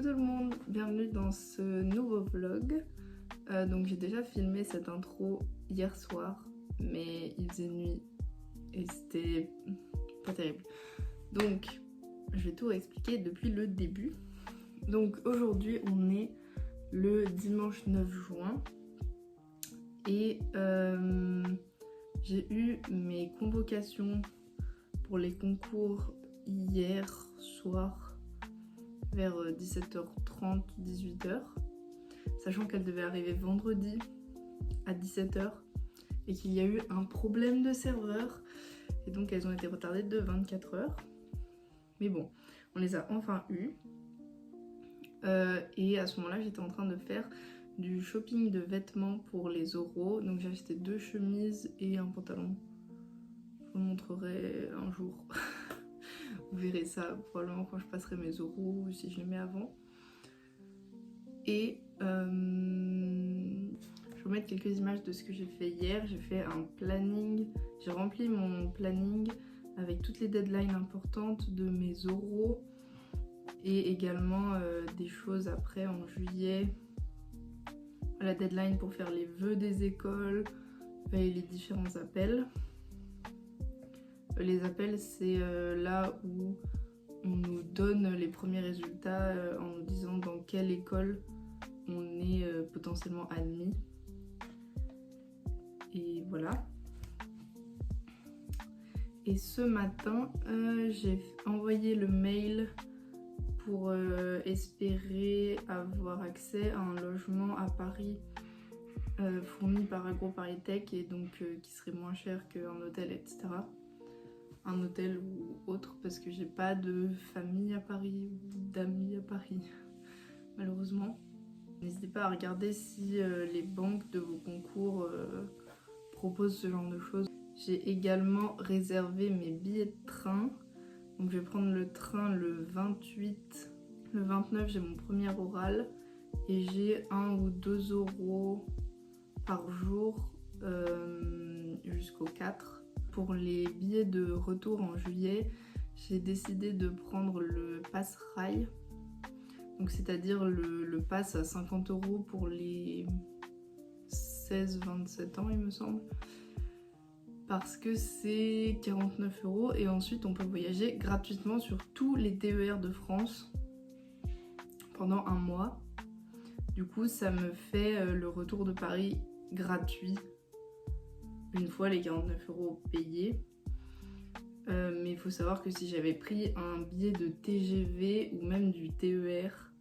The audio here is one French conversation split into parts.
Coucou tout le monde, bienvenue dans ce nouveau vlog. Donc j'ai déjà filmé cette intro hier soir, mais il faisait nuit et c'était pas terrible. Donc je vais tout réexpliquer depuis le début. Donc aujourd'hui on est le dimanche 9 juin et j'ai eu mes convocations pour les concours hier soir vers 17h30, 18h, sachant qu'elle devait arriver vendredi à 17h et qu'il y a eu un problème de serveur et donc elles ont été retardées de 24 heures. Mais bon, on les a enfin eues. Et à ce moment-là, j'étais en train de faire du shopping de vêtements pour les oraux. Donc j'ai acheté 2 chemises et un pantalon. Je vous montrerai un jour. Vous verrez ça probablement quand je passerai mes oraux ou si je les mets avant. Et je vais vous mettre quelques images de ce que j'ai fait hier. J'ai fait un planning, j'ai rempli mon planning avec toutes les deadlines importantes de mes oraux et également des choses après en juillet. La deadline pour faire les vœux des écoles et les différents appels. Les appels, c'est là où on nous donne les premiers résultats en nous disant dans quelle école on est potentiellement admis. Et voilà. Et ce matin, j'ai envoyé le mail pour espérer avoir accès à un logement à Paris fourni par AgroParisTech et donc qui serait moins cher qu'un hôtel, etc. Un hôtel ou autre, parce que j'ai pas de famille à Paris ou d'amis à Paris, malheureusement. N'hésitez pas à regarder si les banques de vos concours proposent ce genre de choses. J'ai également réservé mes billets de train. Donc je vais prendre le train le 28. Le 29, j'ai mon premier oral et j'ai 1 ou 2 euros par jour jusqu'au 4. Pour les billets de retour en juillet, j'ai décidé de prendre le pass rail. Donc c'est-à-dire le pass à 50 € pour les 16-27 ans, il me semble. Parce que c'est 49 € et ensuite on peut voyager gratuitement sur tous les TER de France pendant un mois. Du coup, ça me fait le retour de Paris gratuit. Une fois les 49 € payés. Mais il faut savoir que si j'avais pris un billet de TGV ou même du TER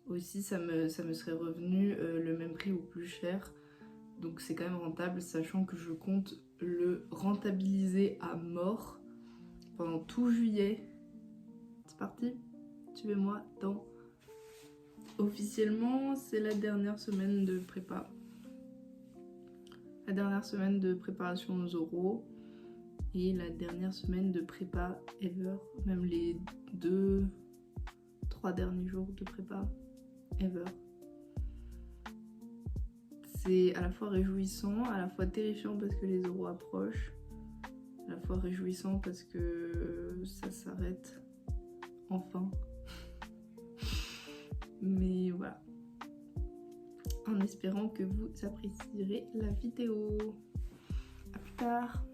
aussi, ça me serait revenu le même prix ou plus cher. Donc c'est quand même rentable, sachant que je compte le rentabiliser à mort pendant tout juillet. C'est parti, suivez-moi dans... Officiellement, c'est la dernière semaine de prépa. La dernière semaine de préparation aux oraux et la dernière semaine de prépa ever, même les 2-3 derniers jours de prépa ever. C'est à la fois réjouissant, à la fois terrifiant parce que les oraux approchent, à la fois réjouissant parce que ça s'arrête enfin. Mais voilà. En espérant que vous apprécierez la vidéo. A plus tard.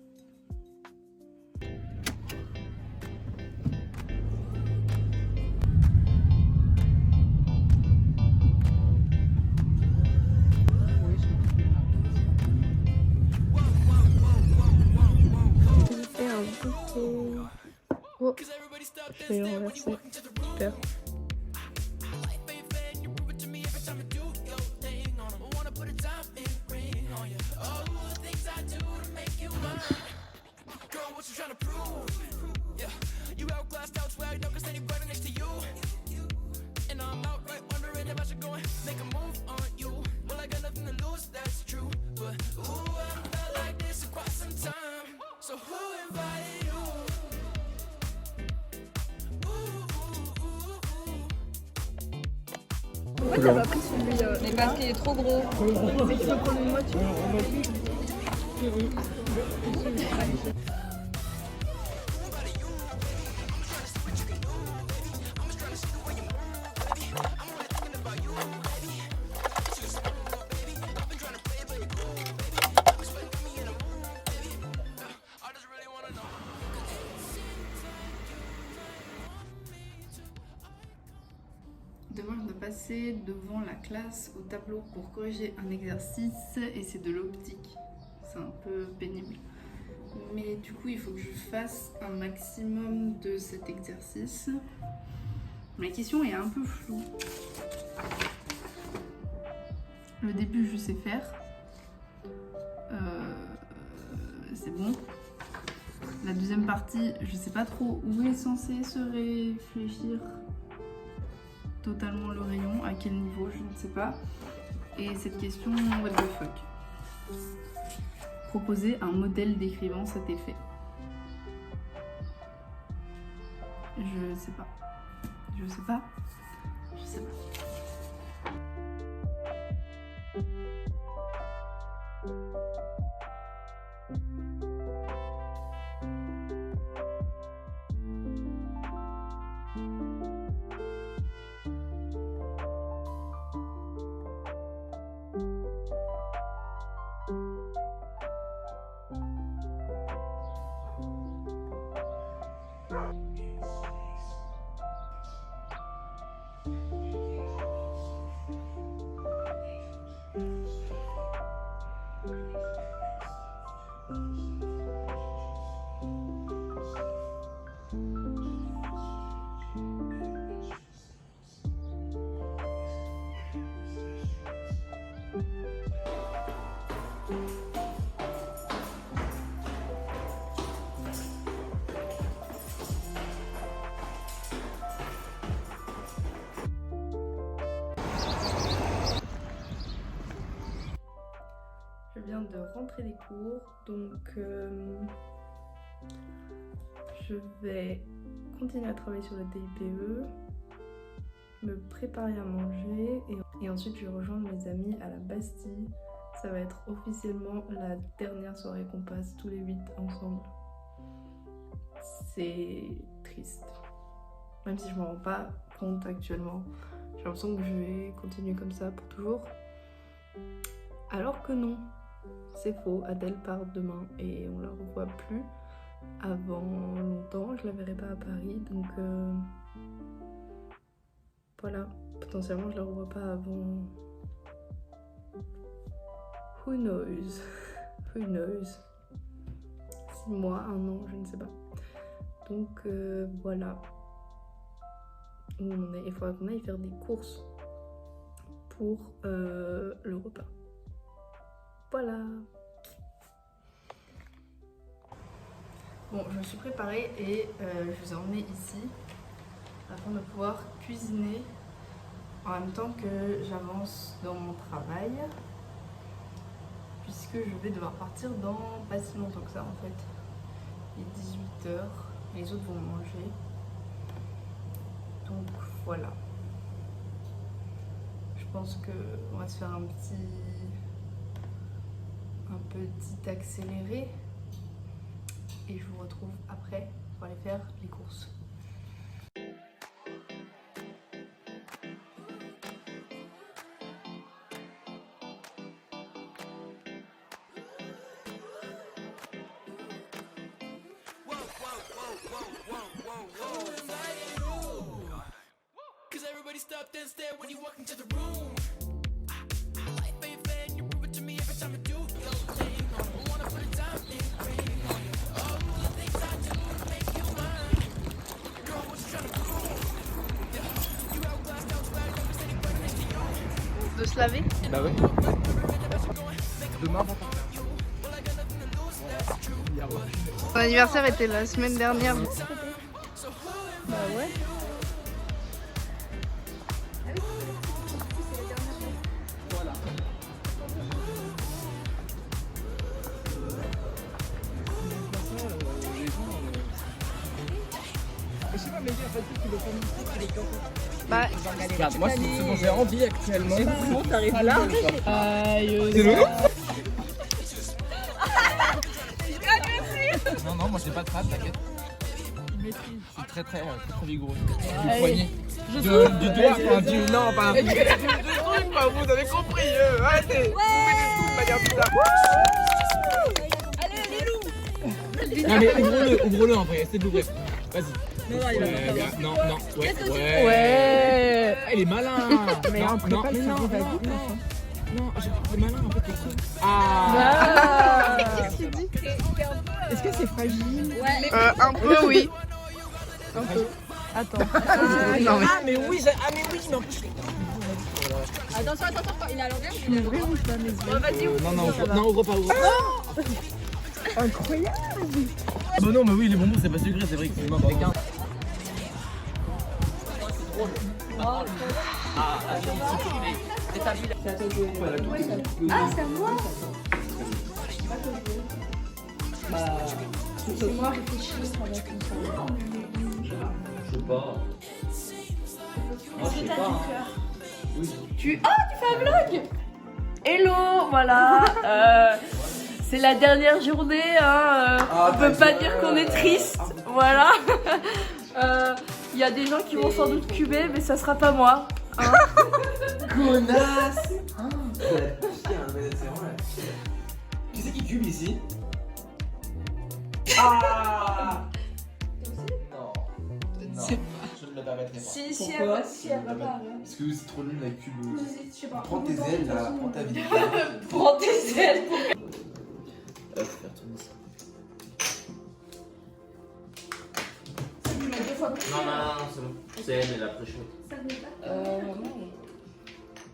J'ai fait un bouquet. Oh, je vais renverser. Super. Pourquoi t'as pas pris celui-là? Mais parce qu'il est trop gros. Mais tu peux prendre une moitié. passer devant la classe au tableau pour corriger un exercice et c'est de l'optique. C'est un peu pénible. Mais du coup, il faut que je fasse un maximum de cet exercice. La question est un peu floue. Le début, je sais faire. C'est bon. La deuxième partie, je sais pas trop où est censé se réfléchir totalement le rayon, à quel niveau, je ne sais pas. Et cette question, what the fuck. Proposer un modèle décrivant cet effet. Je sais pas. Je sais pas. Je sais pas. Je viens de rentrer des cours, donc je vais continuer à travailler sur le DIPE, me préparer à manger et ensuite je vais rejoindre mes amis à la Bastille. Ça va être officiellement la dernière soirée qu'on passe tous les 8 ensemble. C'est triste, même si je m'en rends pas compte actuellement. J'ai l'impression que je vais continuer comme ça pour toujours, alors que non. C'est faux, Adèle part demain et on la revoit plus avant longtemps. Je la verrai pas à Paris, donc voilà, potentiellement je la revois pas avant. Who knows? Who knows? 6 mois, 1 an, je ne sais pas. Donc voilà. Où on est. Il faudra qu'on aille faire des courses pour le repas. Voilà. Bon, je me suis préparée et je vous ai emmené ici afin de pouvoir cuisiner en même temps que j'avance dans mon travail, puisque je vais devoir partir dans pas si longtemps que ça en fait. Il est 18 h, les autres vont manger. Donc voilà. Je pense qu'on va se faire un petit accéléré et je vous retrouve après pour aller faire les courses. De se laver? Bah ouais. Demain, Mon anniversaire était la semaine dernière. Bah ouais. voilà. Je sais pas, mais en fait, tu veux pas Bah, regarde, moi c'est ce dont j'ai envie actuellement. Comment t'arrives là? C'est lourd. Non, moi j'ai pas de frappe, t'inquiète. Je suis très vigoureux. Du poignet. Du doigt, enfin, non, pas. Du truc, quoi, vous avez compris. Arrêtez. Vous mettez des coups de manière bizarre. Allez, Lilou! Non, mais ouvre-le en vrai, c'est de l'ouvrir. Vas-y. Non, ouais. Elle est malin. Mais en prépa, non, non, c'est malin en fait. Qu'est-ce que tu dis? Est-ce que c'est fragile? Ouais. Un peu, oui. Un peu. Attends. Non, mais oui, mais en plus. Attention, il est à l'envers. Tu ouvrir ou pas mes yeux? Non, ouvre pas. Incroyable! Bah non, mais oui, les bonbons c'est pas sucré, c'est vrai que c'est avec un. C'est à moi. C'est moi réfléchir avec une Je sais pas. Moi, je sais pas. Tu fais un vlog. Hello, voilà. C'est la dernière journée. On peut pas dire qu'on est triste. Voilà. Il y a des gens qui vont sans doute cuber, mais ça sera pas moi. Hein. Connasse. Qui c'est qui cube ici? Ah. Non. Je ne me permettrai pas. Si elle va pas. Parce que c'est trop nul la cube. Je sais pas. Prends tes ailes là, prends ta vie. Prends tes ailes. Je vais faire tourner ça. Non, c'est bon. C'est elle, elle a pris chaud.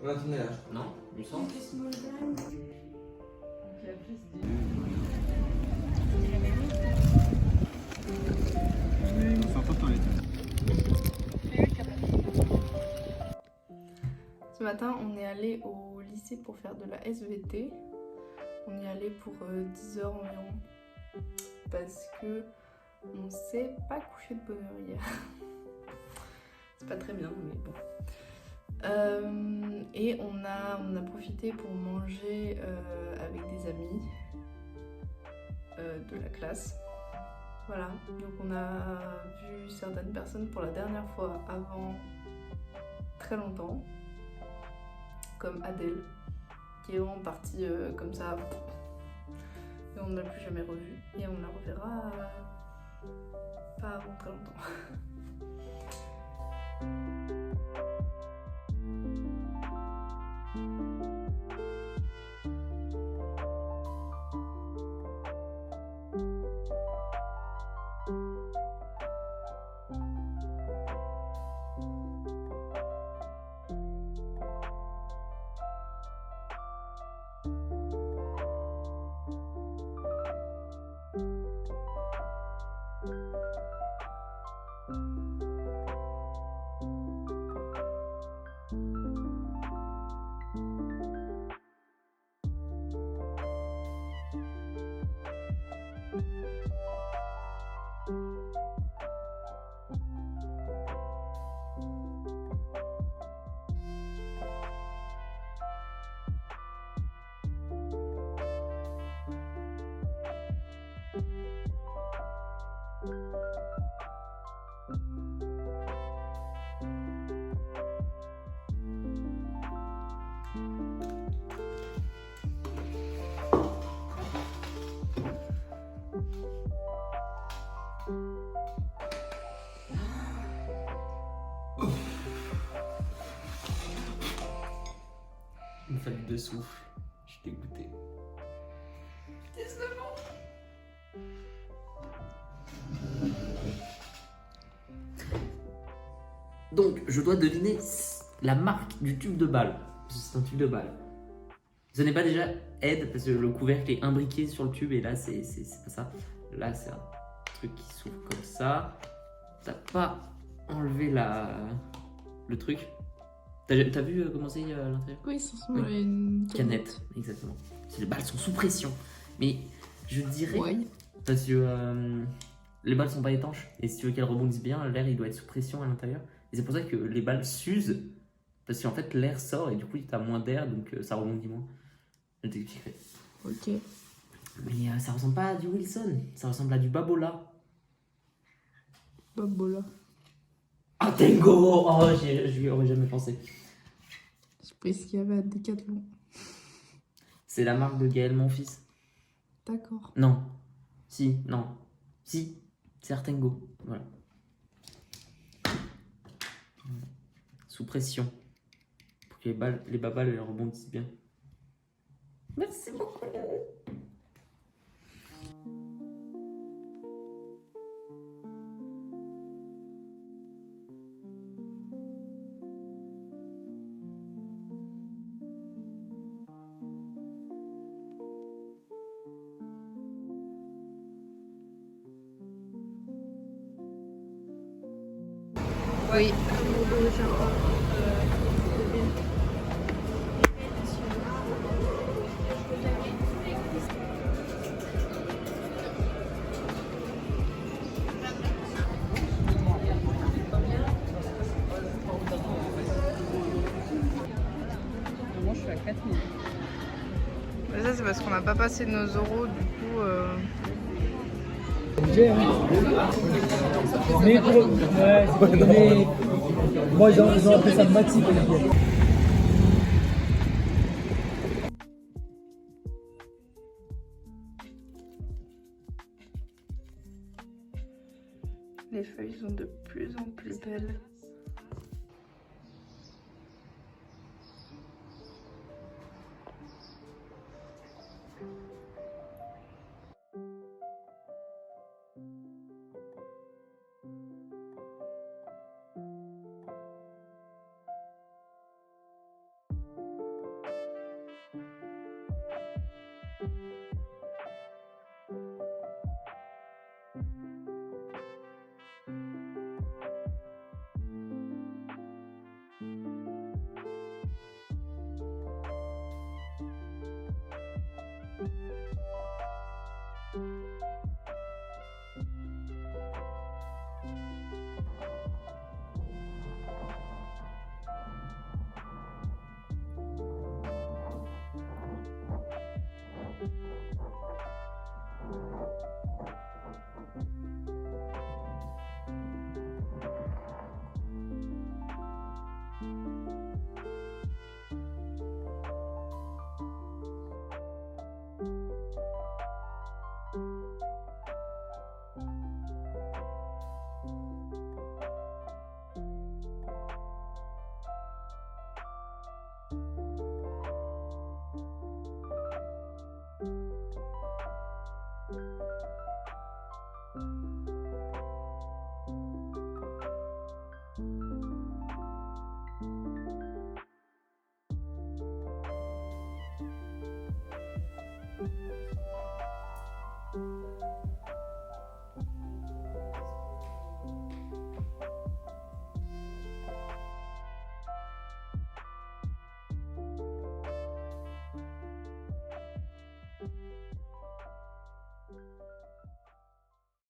On a tourné là. Non, il me semble. Ce matin, on est allé au lycée pour faire de la SVT. On y allait pour 10 heures environ. Parce que on s'est pas couché de bonne heure hier. C'est pas très bien, mais bon. Et on a profité pour manger avec des amis de la classe. Voilà, donc on a vu certaines personnes pour la dernière fois avant très longtemps, comme Adèle, qui est vraiment partie comme ça, et on ne l'a plus jamais revue, et on la reverra pas avant très longtemps. Il me fallait 2 souffles. Je suis dégoûté. Donc, je dois deviner la marque du tube de balle. C'est un tube de balle. Ce n'est pas déjà Ed, parce que le couvercle est imbriqué sur le tube, et là, c'est pas ça. Là, c'est un truc qui s'ouvre comme ça. T'as pas enlevé le truc. T'as vu comment c'est à l'intérieur? Oui, ça ressemble à une Canette, exactement. Les balles sont sous pression. Mais je dirais... Ouais. Parce que les balles sont pas étanches. Et si tu veux qu'elles rebondissent bien, l'air il doit être sous pression à l'intérieur. Et c'est pour ça que les balles s'usent. Parce qu'en fait l'air sort et du coup t'as moins d'air, donc ça rebondit moins. Je t'expliquerai. Ok. Mais ça ressemble pas à du Wilson. Ça ressemble à du Babola. Babola. Ah, Tango! Oh, je lui aurais jamais pensé. Je sais pas ce qu'il y avait à Decathlon. C'est la marque de Gaël, mon fils. D'accord. Non. Si, non. Si, c'est Artengo. Voilà. sous pression. Pour que les babas elles rebondissent bien. Merci beaucoup. Oui. Moi, je suis à 4000. Mais ça, c'est parce qu'on n'a pas passé nos euros, du coup. Mais moi ils ont appelé ça maxi. Les feuilles sont de plus en plus belles.